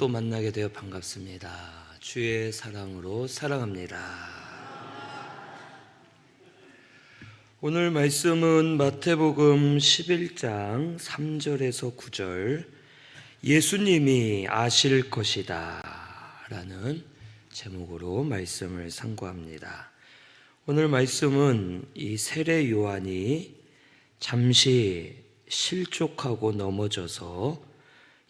또 만나게 되어 반갑습니다. 주의 사랑으로 사랑합니다. 오늘 말씀은 마태복음 11장 3절에서 9절, 예수님이 아실 것이다 라는 제목으로 말씀을 상고합니다. 오늘 말씀은 이 세례 요한이 잠시 실족하고 넘어져서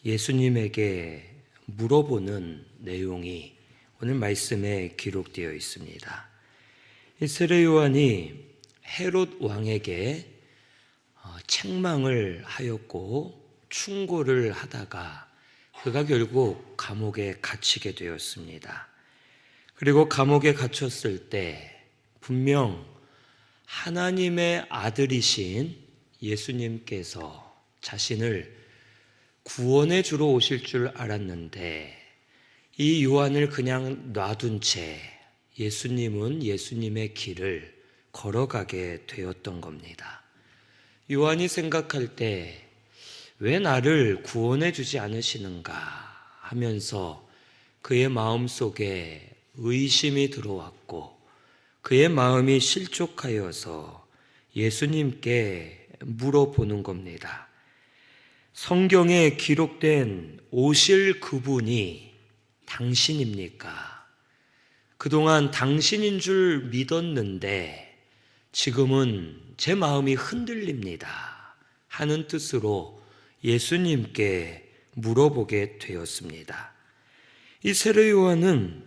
예수님에게 물어보는 내용이 오늘 말씀에 기록되어 있습니다. 이 세례 요한이 헤롯 왕에게 책망을 하였고 충고를 하다가 그가 결국 감옥에 갇히게 되었습니다. 그리고 감옥에 갇혔을 때 분명 하나님의 아들이신 예수님께서 자신을 구원해 주러 오실 줄 알았는데 이 요한을 그냥 놔둔 채 예수님은 예수님의 길을 걸어가게 되었던 겁니다. 요한이 생각할 때 왜 나를 구원해 주지 않으시는가 하면서 그의 마음속에 의심이 들어왔고 그의 마음이 실족하여서 예수님께 물어보는 겁니다. 성경에 기록된 오실 그분이 당신입니까? 그동안 당신인 줄 믿었는데 지금은 제 마음이 흔들립니다 하는 뜻으로 예수님께 물어보게 되었습니다. 이 세례 요한은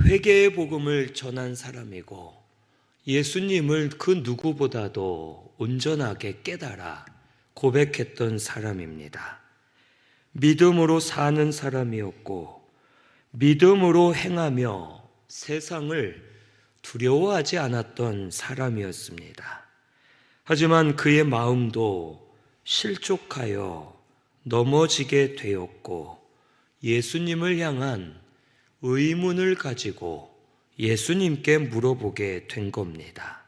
회개의 복음을 전한 사람이고 예수님을 그 누구보다도 온전하게 깨달아 고백했던 사람입니다. 믿음으로 사는 사람이었고 믿음으로 행하며 세상을 두려워하지 않았던 사람이었습니다. 하지만 그의 마음도 실족하여 넘어지게 되었고 예수님을 향한 의문을 가지고 예수님께 물어보게 된 겁니다.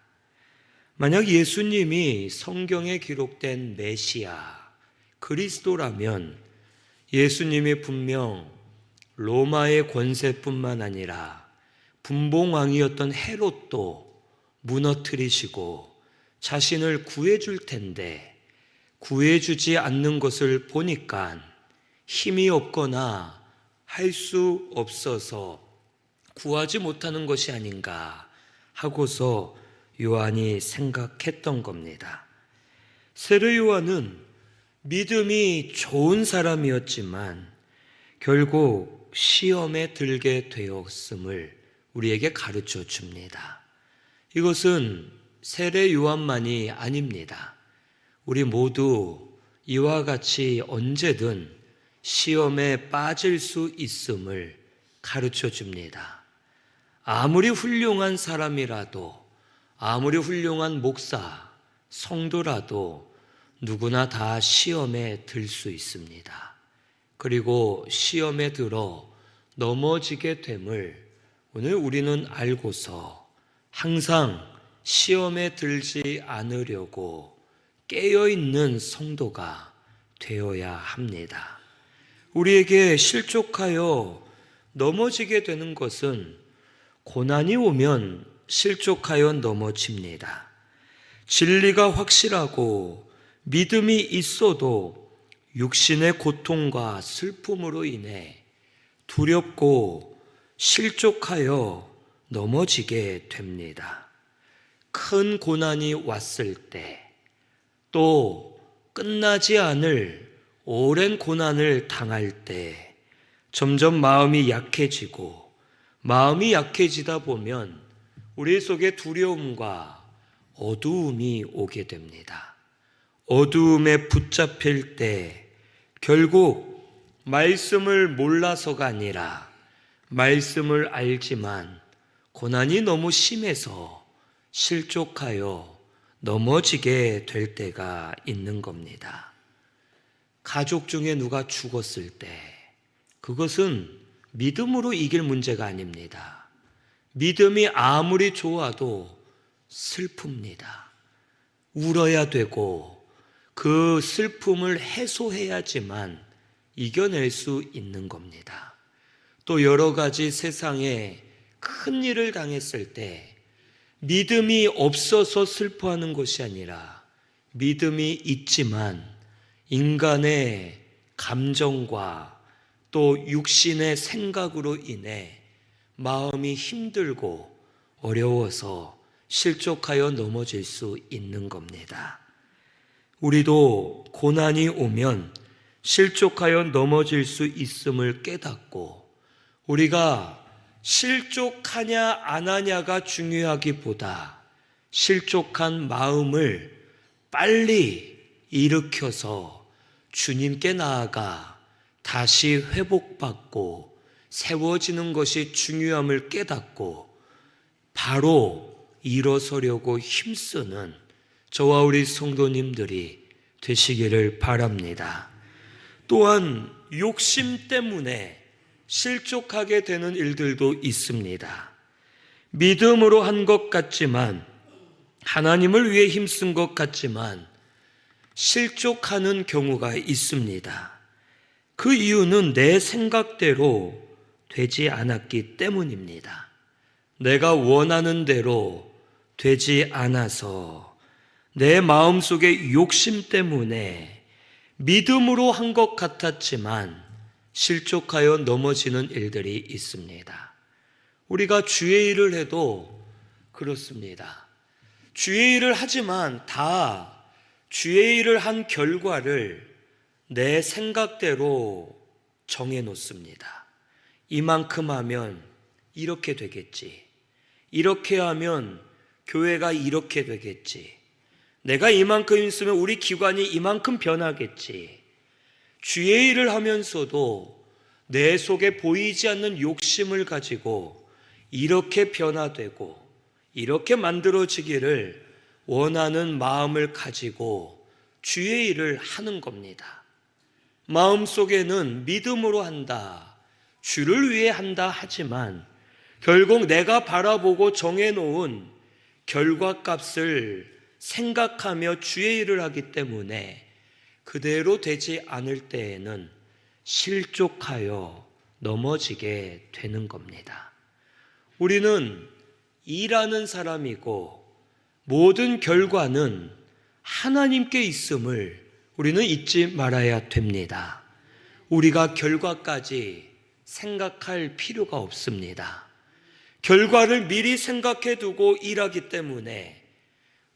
만약 예수님이 성경에 기록된 메시아, 그리스도라면 예수님이 분명 로마의 권세뿐만 아니라 분봉왕이었던 헤롯도 무너뜨리시고 자신을 구해줄 텐데 구해주지 않는 것을 보니까 힘이 없거나 할 수 없어서 구하지 못하는 것이 아닌가 하고서 요한이 생각했던 겁니다. 세례 요한은 믿음이 좋은 사람이었지만 결국 시험에 들게 되었음을 우리에게 가르쳐 줍니다. 이것은 세례 요한만이 아닙니다. 우리 모두 이와 같이 언제든 시험에 빠질 수 있음을 가르쳐 줍니다. 아무리 훌륭한 사람이라도, 아무리 훌륭한 목사, 성도라도 누구나 다 시험에 들 수 있습니다. 그리고 시험에 들어 넘어지게 됨을 오늘 우리는 알고서 항상 시험에 들지 않으려고 깨어있는 성도가 되어야 합니다. 우리에게 실족하여 넘어지게 되는 것은 고난이 오면 실족하여 넘어집니다. 진리가 확실하고 믿음이 있어도 육신의 고통과 슬픔으로 인해 두렵고 실족하여 넘어지게 됩니다. 큰 고난이 왔을 때 또 끝나지 않을 오랜 고난을 당할 때 점점 마음이 약해지고 마음이 약해지다 보면 우리 속에 두려움과 어두움이 오게 됩니다. 어두움에 붙잡힐 때 결국 말씀을 몰라서가 아니라 말씀을 알지만 고난이 너무 심해서 실족하여 넘어지게 될 때가 있는 겁니다. 가족 중에 누가 죽었을 때 그것은 믿음으로 이길 문제가 아닙니다. 믿음이 아무리 좋아도 슬픕니다. 울어야 되고 그 슬픔을 해소해야지만 이겨낼 수 있는 겁니다. 또 여러 가지 세상에 큰 일을 당했을 때 믿음이 없어서 슬퍼하는 것이 아니라 믿음이 있지만 인간의 감정과 또 육신의 생각으로 인해 마음이 힘들고 어려워서 실족하여 넘어질 수 있는 겁니다. 우리도 고난이 오면 실족하여 넘어질 수 있음을 깨닫고 우리가 실족하냐 안 하냐가 중요하기보다 실족한 마음을 빨리 일으켜서 주님께 나아가 다시 회복받고 세워지는 것이 중요함을 깨닫고 바로 일어서려고 힘쓰는 저와 우리 성도님들이 되시기를 바랍니다. 또한 욕심 때문에 실족하게 되는 일들도 있습니다. 믿음으로 한 것 같지만 하나님을 위해 힘쓴 것 같지만 실족하는 경우가 있습니다. 그 이유는 내 생각대로 되지 않았기 때문입니다. 내가 원하는 대로 되지 않아서 내 마음속의 욕심 때문에 믿음으로 한 것 같았지만 실족하여 넘어지는 일들이 있습니다. 우리가 주의 일을 해도 그렇습니다. 주의 일을 하지만 다 주의 일을 한 결과를 내 생각대로 정해놓습니다. 이만큼 하면 이렇게 되겠지. 이렇게 하면 교회가 이렇게 되겠지. 내가 이만큼 있으면 우리 기관이 이만큼 변하겠지. 주의 일을 하면서도 내 속에 보이지 않는 욕심을 가지고 이렇게 변화되고 이렇게 만들어지기를 원하는 마음을 가지고 주의 일을 하는 겁니다. 마음속에는 믿음으로 한다, 주를 위해 한다 하지만 결국 내가 바라보고 정해놓은 결과값을 생각하며 주의 일을 하기 때문에 그대로 되지 않을 때에는 실족하여 넘어지게 되는 겁니다. 우리는 일하는 사람이고 모든 결과는 하나님께 있음을 우리는 잊지 말아야 됩니다. 우리가 결과까지 생각할 필요가 없습니다. 결과를 미리 생각해 두고 일하기 때문에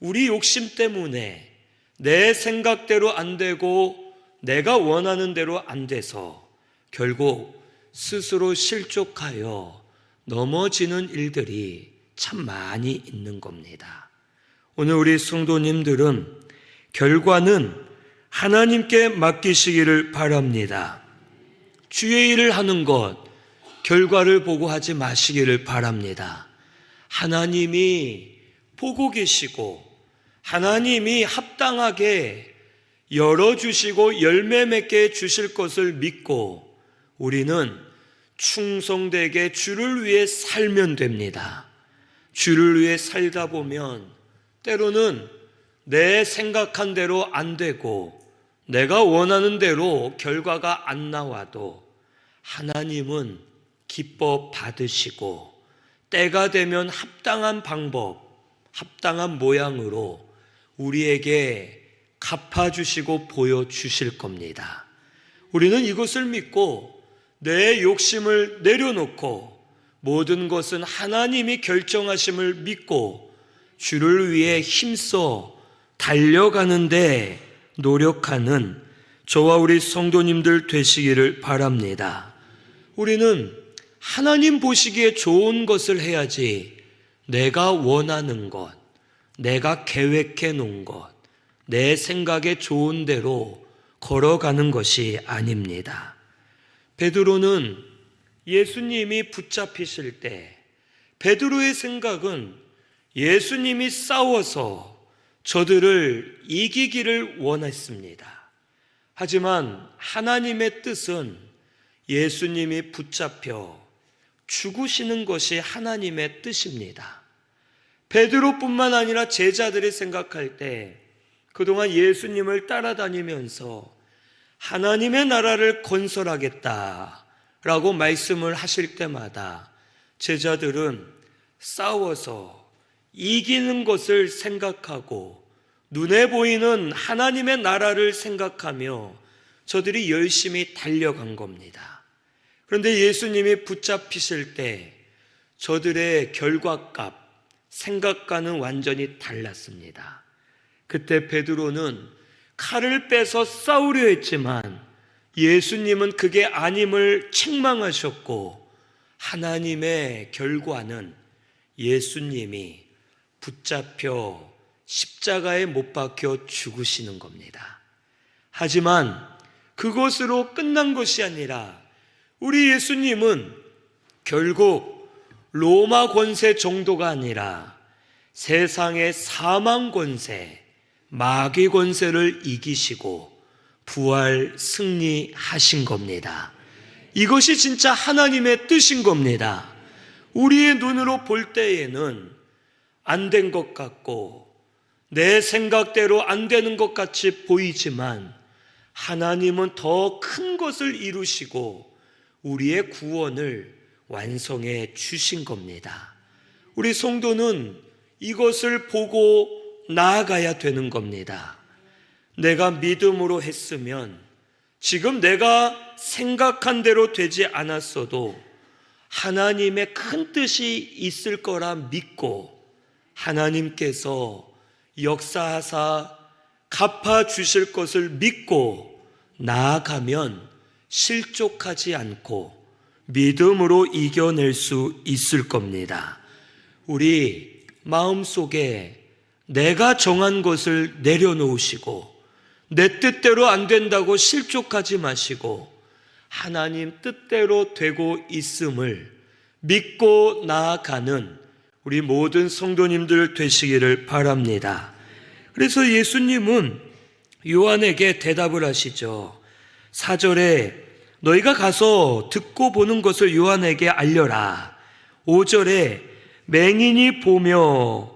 우리 욕심 때문에 내 생각대로 안 되고 내가 원하는 대로 안 돼서 결국 스스로 실족하여 넘어지는 일들이 참 많이 있는 겁니다. 오늘 우리 성도님들은 결과는 하나님께 맡기시기를 바랍니다. 주의 일을 하는 것, 결과를 보고 하지 마시기를 바랍니다. 하나님이 보고 계시고 하나님이 합당하게 열어주시고 열매 맺게 주실 것을 믿고 우리는 충성되게 주를 위해 살면 됩니다. 주를 위해 살다 보면 때로는 내 생각한 대로 안 되고 내가 원하는 대로 결과가 안 나와도 하나님은 기뻐 받으시고 때가 되면 합당한 방법, 합당한 모양으로 우리에게 갚아주시고 보여주실 겁니다. 우리는 이것을 믿고 내 욕심을 내려놓고 모든 것은 하나님이 결정하심을 믿고 주를 위해 힘써 달려가는데 노력하는 저와 우리 성도님들 되시기를 바랍니다. 우리는 하나님 보시기에 좋은 것을 해야지 내가 원하는 것, 내가 계획해 놓은 것, 내 생각에 좋은 대로 걸어가는 것이 아닙니다. 베드로는 예수님이 붙잡히실 때 베드로의 생각은 예수님이 싸워서 저들을 이기기를 원했습니다. 하지만 하나님의 뜻은 예수님이 붙잡혀 죽으시는 것이 하나님의 뜻입니다. 베드로뿐만 아니라 제자들이 생각할 때 그동안 예수님을 따라다니면서 하나님의 나라를 건설하겠다라고 말씀을 하실 때마다 제자들은 싸워서 이기는 것을 생각하고 눈에 보이는 하나님의 나라를 생각하며 저들이 열심히 달려간 겁니다. 그런데 예수님이 붙잡히실 때 저들의 결과값, 생각과는 완전히 달랐습니다. 그때 베드로는 칼을 빼서 싸우려 했지만 예수님은 그게 아님을 책망하셨고, 하나님의 결과는 예수님이 붙잡혀 십자가에 못 박혀 죽으시는 겁니다. 하지만 그것으로 끝난 것이 아니라 우리 예수님은 결국 로마 권세 정도가 아니라 세상의 사망 권세, 마귀 권세를 이기시고 부활 승리하신 겁니다. 이것이 진짜 하나님의 뜻인 겁니다. 우리의 눈으로 볼 때에는 안 된 것 같고 내 생각대로 안 되는 것 같이 보이지만 하나님은 더 큰 것을 이루시고 우리의 구원을 완성해 주신 겁니다. 우리 성도는 이것을 보고 나아가야 되는 겁니다. 내가 믿음으로 했으면 지금 내가 생각한 대로 되지 않았어도 하나님의 큰 뜻이 있을 거라 믿고 하나님께서 역사하사 갚아주실 것을 믿고 나아가면 실족하지 않고 믿음으로 이겨낼 수 있을 겁니다. 우리 마음속에 내가 정한 것을 내려놓으시고 내 뜻대로 안 된다고 실족하지 마시고 하나님 뜻대로 되고 있음을 믿고 나아가는 우리 모든 성도님들 되시기를 바랍니다. 그래서 예수님은 요한에게 대답을 하시죠. 4절에 너희가 가서 듣고 보는 것을 요한에게 알려라. 5절에 맹인이 보며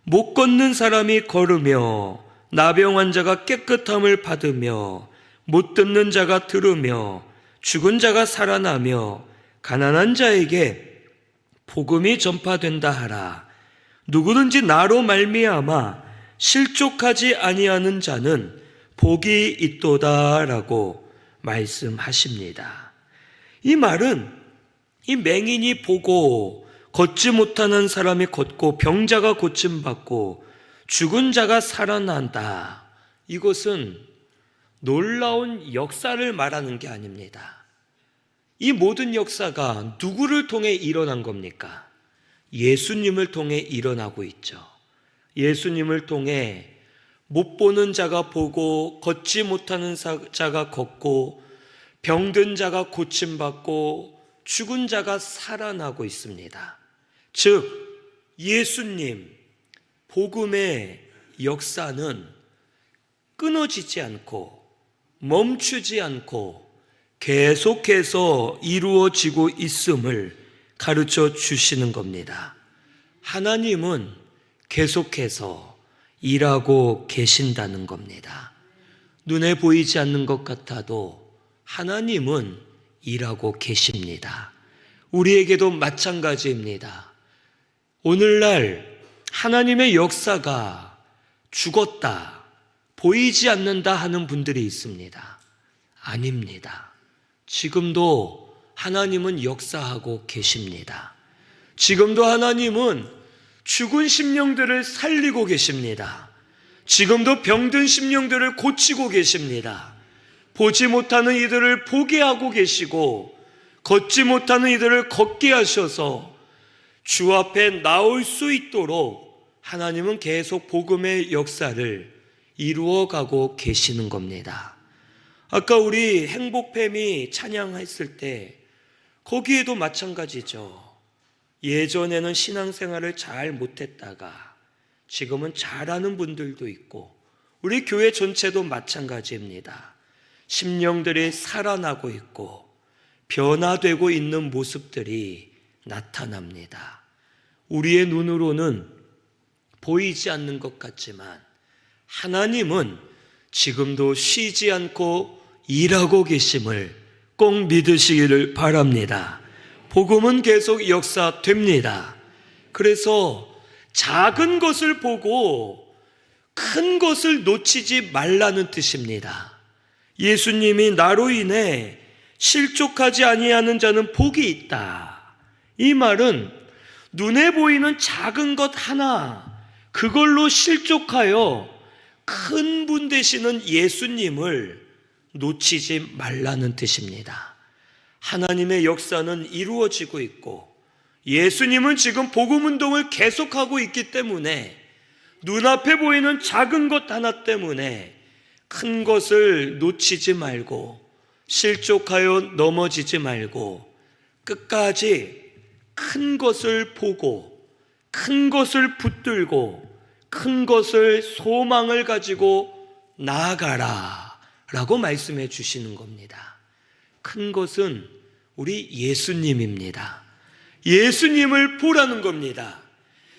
못 걷는 사람이 걸으며 나병 환자가 깨끗함을 받으며 못 듣는 자가 들으며 죽은 자가 살아나며 가난한 자에게 복음이 전파된다 하라. 누구든지 나로 말미암아 실족하지 아니하는 자는 복이 있도다라고 말씀하십니다. 이 말은 이 맹인이 보고 걷지 못하는 사람이 걷고 병자가 고침받고 죽은 자가 살아난다. 이것은 놀라운 역사를 말하는 게 아닙니다. 이 모든 역사가 누구를 통해 일어난 겁니까? 예수님을 통해 일어나고 있죠. 예수님을 통해 못 보는 자가 보고 걷지 못하는 자가 걷고 병든 자가 고침받고 죽은 자가 살아나고 있습니다. 즉 예수님 복음의 역사는 끊어지지 않고 멈추지 않고 계속해서 이루어지고 있음을 가르쳐 주시는 겁니다. 하나님은 계속해서 일하고 계신다는 겁니다. 눈에 보이지 않는 것 같아도 하나님은 일하고 계십니다. 우리에게도 마찬가지입니다. 오늘날 하나님의 역사가 죽었다, 보이지 않는다 하는 분들이 있습니다. 아닙니다. 지금도 하나님은 역사하고 계십니다. 지금도 하나님은 죽은 심령들을 살리고 계십니다. 지금도 병든 심령들을 고치고 계십니다. 보지 못하는 이들을 보게 하고 계시고 걷지 못하는 이들을 걷게 하셔서 주 앞에 나올 수 있도록 하나님은 계속 복음의 역사를 이루어가고 계시는 겁니다. 아까 우리 행복팸이 찬양했을 때 거기에도 마찬가지죠. 예전에는 신앙생활을 잘 못했다가 지금은 잘하는 분들도 있고 우리 교회 전체도 마찬가지입니다. 심령들이 살아나고 있고 변화되고 있는 모습들이 나타납니다. 우리의 눈으로는 보이지 않는 것 같지만 하나님은 지금도 쉬지 않고 일하고 계심을 꼭 믿으시기를 바랍니다. 복음은 계속 역사됩니다. 그래서 작은 것을 보고 큰 것을 놓치지 말라는 뜻입니다. 예수님이 나로 인해 실족하지 아니하는 자는 복이 있다. 이 말은 눈에 보이는 작은 것 하나, 그걸로 실족하여 큰 분 되시는 예수님을 놓치지 말라는 뜻입니다. 하나님의 역사는 이루어지고 있고 예수님은 지금 복음운동을 계속하고 있기 때문에 눈앞에 보이는 작은 것 하나 때문에 큰 것을 놓치지 말고 실족하여 넘어지지 말고 끝까지 큰 것을 보고 큰 것을 붙들고 큰 것을 소망을 가지고 나아가라 라고 말씀해 주시는 겁니다. 큰 것은 우리 예수님입니다. 예수님을 보라는 겁니다.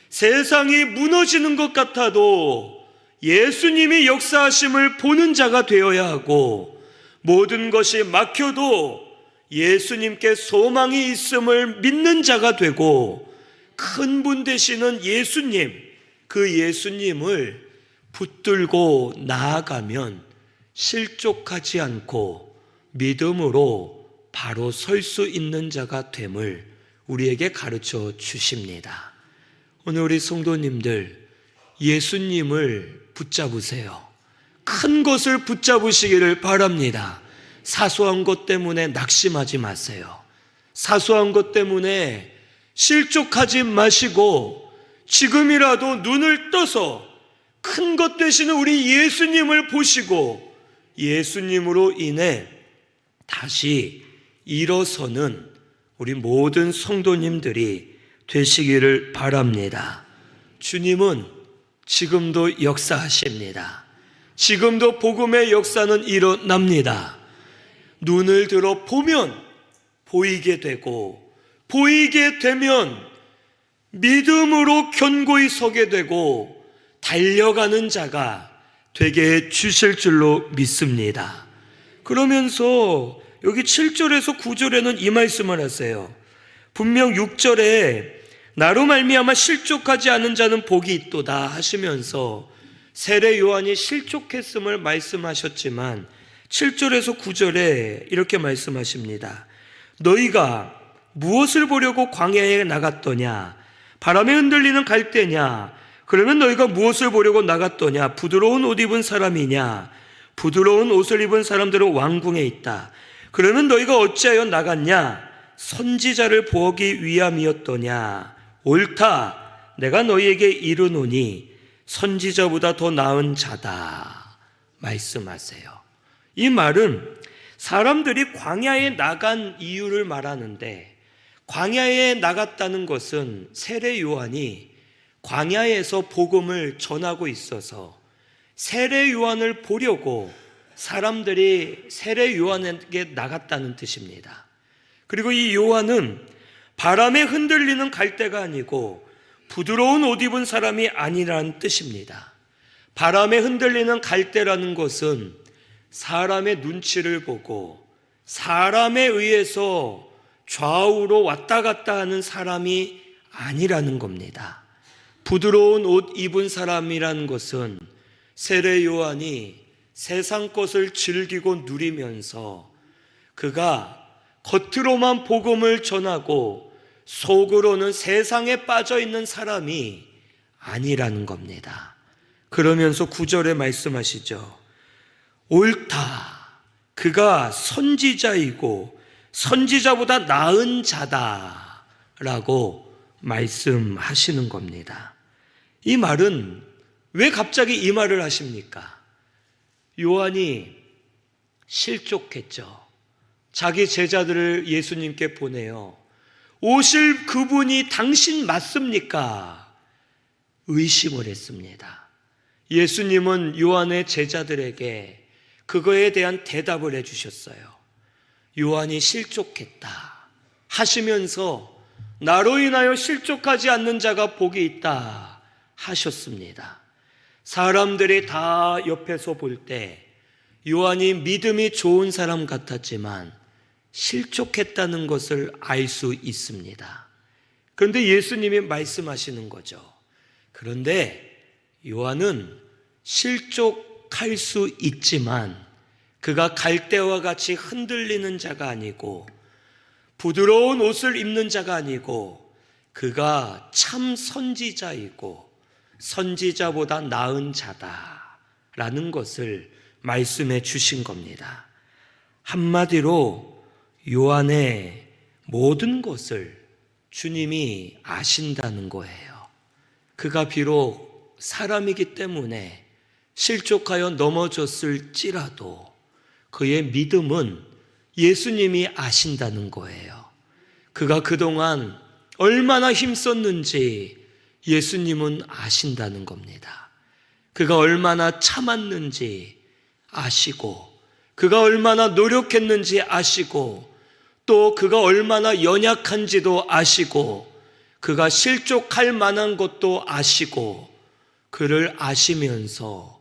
세상이 무너지는 것 같아도 예수님이 역사하심을 보는 자가 되어야 하고, 모든 것이 막혀도 예수님께 소망이 있음을 믿는 자가 되고, 큰 분 되시는 예수님, 그 예수님을 붙들고 나아가면 실족하지 않고 믿음으로 바로 설 수 있는 자가 됨을 우리에게 가르쳐 주십니다. 오늘 우리 성도님들, 예수님을 붙잡으세요. 큰 것을 붙잡으시기를 바랍니다. 사소한 것 때문에 낙심하지 마세요. 사소한 것 때문에 실족하지 마시고 지금이라도 눈을 떠서 큰 것 되시는 우리 예수님을 보시고 예수님으로 인해 다시 일어서는 우리 모든 성도님들이 되시기를 바랍니다. 주님은 지금도 역사하십니다. 지금도 복음의 역사는 일어납니다. 눈을 들어 보면 보이게 되고, 보이게 되면 믿음으로 견고히 서게 되고 달려가는 자가 되게 해 주실 줄로 믿습니다. 그러면서 여기 7절에서 9절에는 이 말씀을 하세요. 분명 6절에 나로 말미암아 실족하지 않은 자는 복이 있도다 하시면서 세례 요한이 실족했음을 말씀하셨지만 7절에서 9절에 이렇게 말씀하십니다. 너희가 무엇을 보려고 광야에 나갔더냐? 바람에 흔들리는 갈대냐? 그러면 너희가 무엇을 보려고 나갔더냐? 부드러운 옷 입은 사람이냐? 부드러운 옷을 입은 사람들은 왕궁에 있다. 그러면 너희가 어찌하여 나갔냐? 선지자를 보기 위함이었더냐? 옳다. 내가 너희에게 이르노니 선지자보다 더 나은 자다. 말씀하세요. 이 말은 사람들이 광야에 나간 이유를 말하는데, 광야에 나갔다는 것은 세례 요한이 광야에서 복음을 전하고 있어서 세례 요한을 보려고 사람들이 세례 요한에게 나갔다는 뜻입니다. 그리고 이 요한은 바람에 흔들리는 갈대가 아니고 부드러운 옷 입은 사람이 아니라는 뜻입니다. 바람에 흔들리는 갈대라는 것은 사람의 눈치를 보고 사람에 의해서 좌우로 왔다 갔다 하는 사람이 아니라는 겁니다. 부드러운 옷 입은 사람이라는 것은 세례 요한이 세상 것을 즐기고 누리면서 그가 겉으로만 복음을 전하고 속으로는 세상에 빠져 있는 사람이 아니라는 겁니다. 그러면서 9절에 말씀하시죠. 옳다. 그가 선지자이고 선지자보다 나은 자다라고 말씀하시는 겁니다. 이 말은 왜 갑자기 이 말을 하십니까? 요한이 실족했죠. 자기 제자들을 예수님께 보내요. 오실 그분이 당신 맞습니까? 의심을 했습니다. 예수님은 요한의 제자들에게 그거에 대한 대답을 해주셨어요. 요한이 실족했다 하시면서 나로 인하여 실족하지 않는 자가 복이 있다 하셨습니다. 사람들이 다 옆에서 볼 때 요한이 믿음이 좋은 사람 같았지만 실족했다는 것을 알 수 있습니다. 그런데 예수님이 말씀하시는 거죠. 그런데 요한은 실족할 수 있지만 그가 갈대와 같이 흔들리는 자가 아니고 부드러운 옷을 입는 자가 아니고 그가 참 선지자이고 선지자보다 나은 자다라는 것을 말씀해 주신 겁니다. 한마디로 요한의 모든 것을 주님이 아신다는 거예요. 그가 비록 사람이기 때문에 실족하여 넘어졌을지라도 그의 믿음은 예수님이 아신다는 거예요. 그가 그동안 얼마나 힘썼는지 예수님은 아신다는 겁니다. 그가 얼마나 참았는지 아시고 그가 얼마나 노력했는지 아시고 또 그가 얼마나 연약한지도 아시고 그가 실족할 만한 것도 아시고 그를 아시면서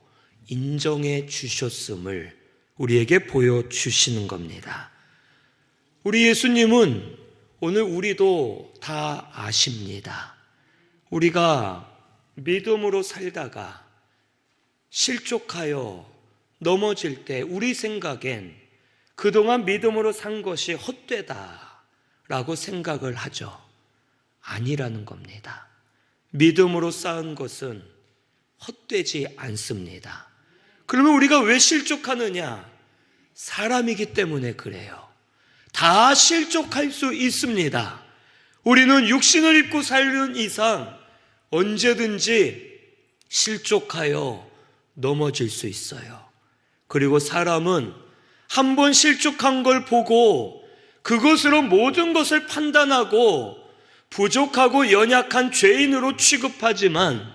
인정해 주셨음을 우리에게 보여주시는 겁니다. 우리 예수님은 오늘 우리도 다 아십니다. 우리가 믿음으로 살다가 실족하여 넘어질 때 우리 생각엔 그동안 믿음으로 산 것이 헛되다라고 생각을 하죠. 아니라는 겁니다. 믿음으로 쌓은 것은 헛되지 않습니다. 그러면 우리가 왜 실족하느냐? 사람이기 때문에 그래요. 다 실족할 수 있습니다. 우리는 육신을 입고 사는 이상 언제든지 실족하여 넘어질 수 있어요. 그리고 사람은 한 번 실족한 걸 보고 그것으로 모든 것을 판단하고 부족하고 연약한 죄인으로 취급하지만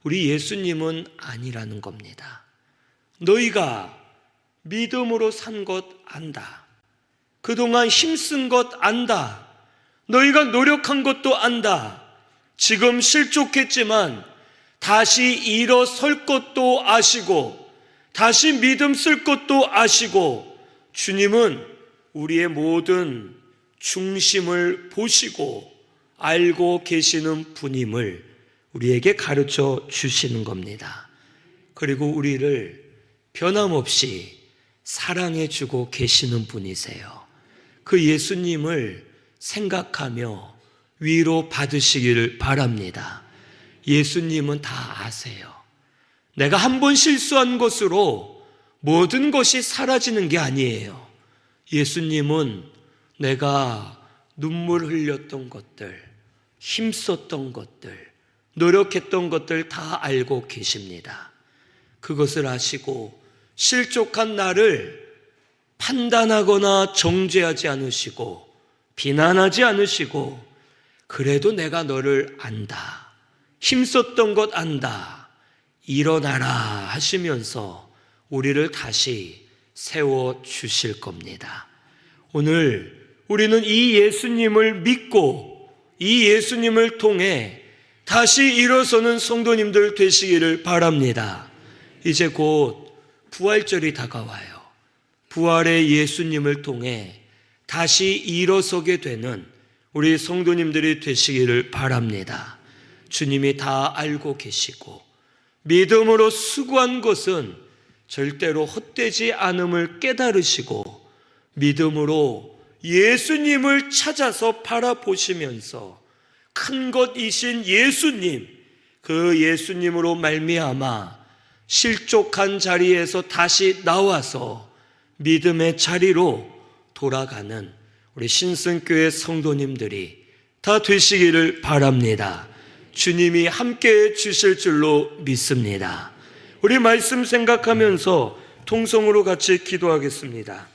우리 예수님은 아니라는 겁니다. 너희가 믿음으로 산 것 안다. 그동안 힘쓴 것 안다. 너희가 노력한 것도 안다. 지금 실족했지만 다시 일어설 것도 아시고 다시 믿음 쓸 것도 아시고 주님은 우리의 모든 중심을 보시고 알고 계시는 분임을 우리에게 가르쳐 주시는 겁니다. 그리고 우리를 변함없이 사랑해 주고 계시는 분이세요. 그 예수님을 생각하며 위로 받으시기를 바랍니다. 예수님은 다 아세요. 내가 한 번 실수한 것으로 모든 것이 사라지는 게 아니에요. 예수님은 내가 눈물 흘렸던 것들, 힘썼던 것들, 노력했던 것들 다 알고 계십니다. 그것을 아시고 실족한 나를 판단하거나 정죄하지 않으시고 비난하지 않으시고 그래도 내가 너를 안다. 힘썼던 것 안다. 일어나라 하시면서 우리를 다시 세워주실 겁니다. 오늘 우리는 이 예수님을 믿고 이 예수님을 통해 다시 일어서는 성도님들 되시기를 바랍니다. 이제 곧 부활절이 다가와요. 부활의 예수님을 통해 다시 일어서게 되는 우리 성도님들이 되시기를 바랍니다. 주님이 다 알고 계시고 믿음으로 수고한 것은 절대로 헛되지 않음을 깨달으시고 믿음으로 예수님을 찾아서 바라보시면서 큰 것이신 예수님, 그 예수님으로 말미암아 실족한 자리에서 다시 나와서 믿음의 자리로 돌아가는 우리 신승교회 성도님들이 다 되시기를 바랍니다. 주님이 함께해 주실 줄로 믿습니다. 우리 말씀 생각하면서 통성으로 같이 기도하겠습니다.